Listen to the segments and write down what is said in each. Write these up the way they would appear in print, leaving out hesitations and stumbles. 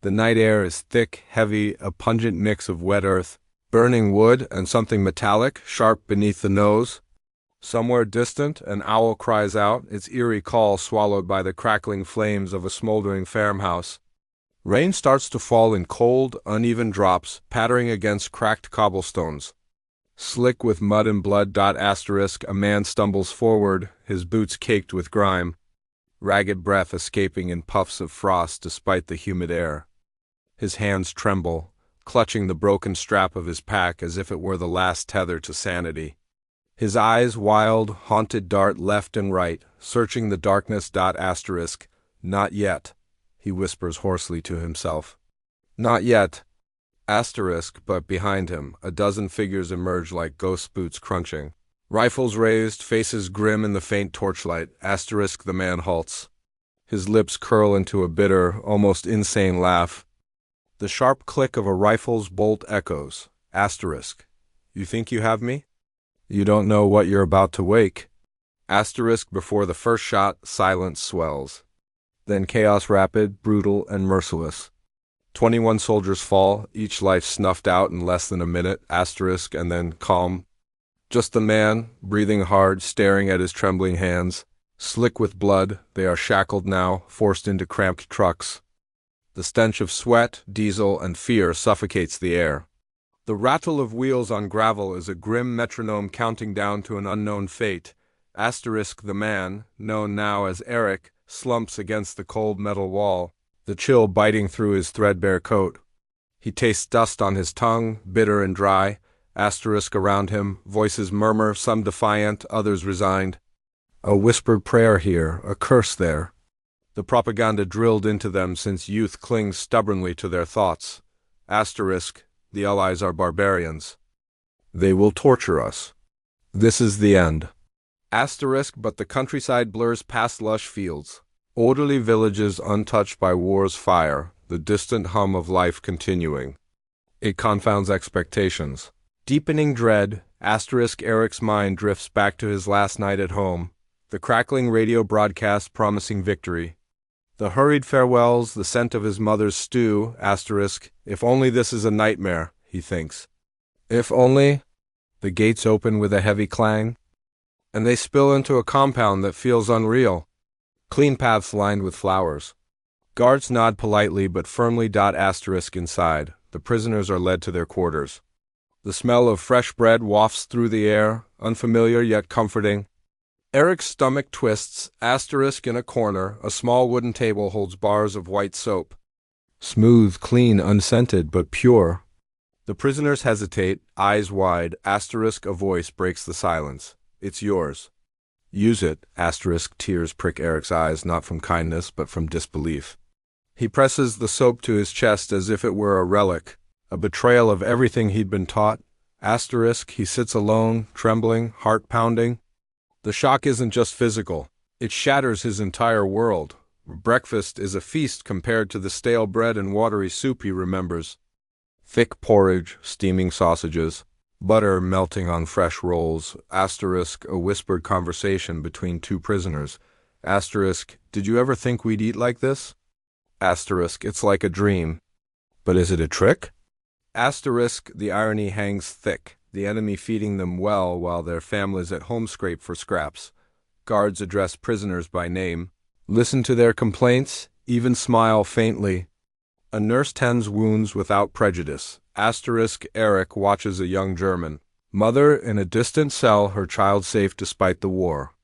The night air is thick, heavy, a pungent mix of wet earth, burning wood, and something metallic, sharp beneath the nose. Somewhere distant, an owl cries out, its eerie call swallowed by the crackling flames of a smoldering farmhouse. Rain starts to fall in cold, uneven drops, pattering against cracked cobblestones. Slick with mud and blood. A man stumbles forward, his boots caked with grime, ragged breath escaping in puffs of frost despite the humid air. His hands tremble, clutching the broken strap of his pack as if it were the last tether to sanity. His eyes, wild, haunted, dart left and right, searching the darkness. Not yet, he whispers hoarsely to himself. Not yet. But behind him, a dozen figures emerge like ghost boots crunching. Rifles raised, faces grim in the faint torchlight. The man halts. His lips curl into a bitter, almost insane laugh. The sharp click of a rifle's bolt echoes. You think you have me? You don't know what you're about to wake. Before the first shot, silence swells. Then chaos rapid, brutal, and merciless. 21 soldiers fall, each life snuffed out in less than a minute, and then calm. Just the man, breathing hard, staring at his trembling hands. Slick with blood, they are shackled now, forced into cramped trucks. The stench of sweat, diesel, and fear suffocates the air. The rattle of wheels on gravel is a grim metronome counting down to an unknown fate. The man, known now as Eric, slumps against the cold metal wall, the chill biting through his threadbare coat. He tastes dust on his tongue, bitter and dry. Around him, voices murmur, some defiant, others resigned. A whispered prayer here, a curse there. The propaganda drilled into them since youth clings stubbornly to their thoughts. The Allies are barbarians. They will torture us. This is the end. But the countryside blurs past lush fields. Orderly villages untouched by war's fire, the distant hum of life continuing. It confounds expectations. Deepening dread, Eric's mind drifts back to his last night at home, the crackling radio broadcast promising victory. The hurried farewells, the scent of his mother's stew, if only this is a nightmare, he thinks. If only. The gates open with a heavy clang, and they spill into a compound that feels unreal. Clean paths lined with flowers. Guards nod politely but firmly. Inside, the prisoners are led to their quarters. The smell of fresh bread wafts through the air, unfamiliar yet comforting. Eric's stomach twists. In a corner, a small wooden table holds bars of white soap. Smooth, clean, unscented, but pure. The prisoners hesitate, eyes wide. A voice breaks the silence. It's yours. Use it. Tears prick Eric's eyes, not from kindness, but from disbelief. He presses the soap to his chest as if it were a relic, a betrayal of everything he'd been taught. He sits alone, trembling, heart pounding. The shock isn't just physical. It shatters his entire world. Breakfast is a feast compared to the stale bread and watery soup he remembers. Thick porridge, steaming sausages, butter melting on fresh rolls. A whispered conversation between two prisoners. Did you ever think we'd eat like this? It's like a dream. But is it a trick? The irony hangs thick, the enemy feeding them well while their families at home scrape for scraps. Guards address prisoners by name, listen to their complaints, even smile faintly. A nurse tends wounds without prejudice. Eric watches a young German mother in a distant cell, her child safe despite the war.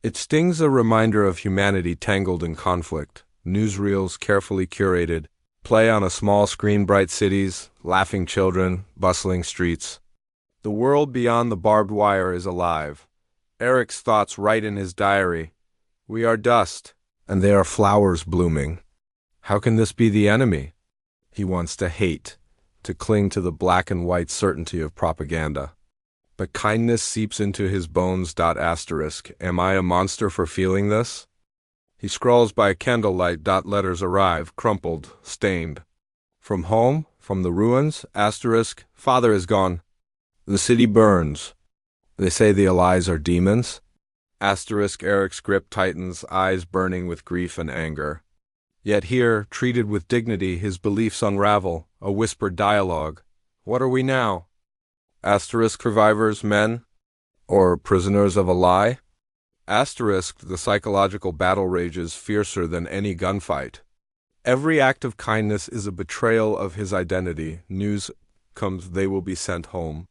It stings, a reminder of humanity tangled in conflict. Newsreels carefully curated, play on a small screen, bright cities, laughing children, bustling streets. The world beyond the barbed wire is alive. Eric's thoughts write in his diary. We are dust, and they are flowers blooming. How can this be the enemy? He wants to hate, to cling to the black and white certainty of propaganda. But kindness seeps into his bones. Am I a monster for feeling this? He scrawls by candlelight. Letters arrive, crumpled, stained. From home, from the ruins, father is gone. The city burns. They say the Allies are demons. Eric's grip tightens, eyes burning with grief and anger. Yet here, treated with dignity, his beliefs unravel, a whispered dialogue. What are we now? Asterisk survivors, men? Or prisoners of a lie? Asterisk, the psychological battle rages fiercer than any gunfight. Every act of kindness is a betrayal of his identity. News comes they will be sent home.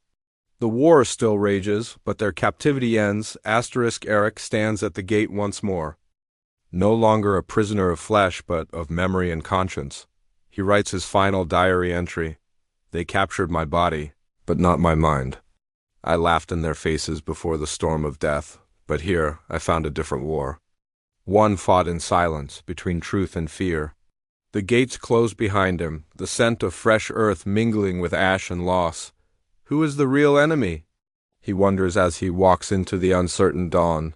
The war still rages, but their captivity ends. Asterisk Eric stands at the gate once more. No longer a prisoner of flesh, but of memory and conscience. He writes his final diary entry. They captured my body, but not my mind. I laughed in their faces before the storm of death, but here I found a different war. One fought in silence, between truth and fear. The gates closed behind him, the scent of fresh earth mingling with ash and loss. Who is the real enemy? He wonders as he walks into the uncertain dawn.